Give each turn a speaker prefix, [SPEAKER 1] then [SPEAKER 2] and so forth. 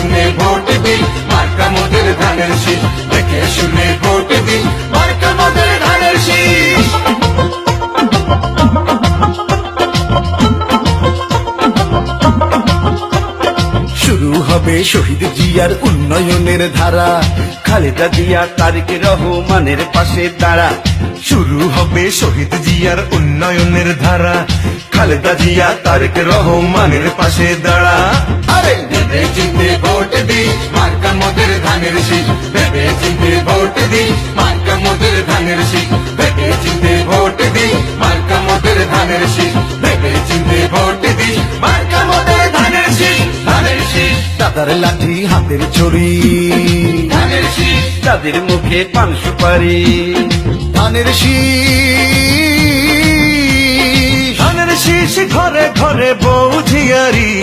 [SPEAKER 1] শুনে ভোট দিন মার্কা মোদের ধানের শীষ, দেখে শুনে ভোট দিন মার্কা মোদের ধানের শীষ।
[SPEAKER 2] শুরু হবে শহীদ জিয়ার উন্নয়নের ধারা, খালেদা জিয়া তারেক রহমানের পাশে দাঁড়া।
[SPEAKER 1] শুরু হবে শহীদ জিয়ার উন্নয়নের ধারা, খালেদা জিয়া তারেক রহমানের পাশে দাঁড়া। আরে ভেবে চিন্তে ভোট দিন মার্কা মোদের ধানের শীষ, ভেবে চিন্তে ভোট দিন মার্কা মোদের ধানের শীষ, ভেবে চিন্তে ভোট দিন মার্কা মোদের ধানের শীষ, ভেবে চিন্তে ভোট দিন মার্কা মোদের ধানের শীষ, ধানের শীষ।
[SPEAKER 2] দাদার লাঠি হাতের ছড়ি,
[SPEAKER 1] ধানের শীষ,
[SPEAKER 2] তাদের মুখে পান সুপারি। ধানের শীষ,
[SPEAKER 1] ধানের শীষ ঘরে ঘরে বউ ঝিয়ারি,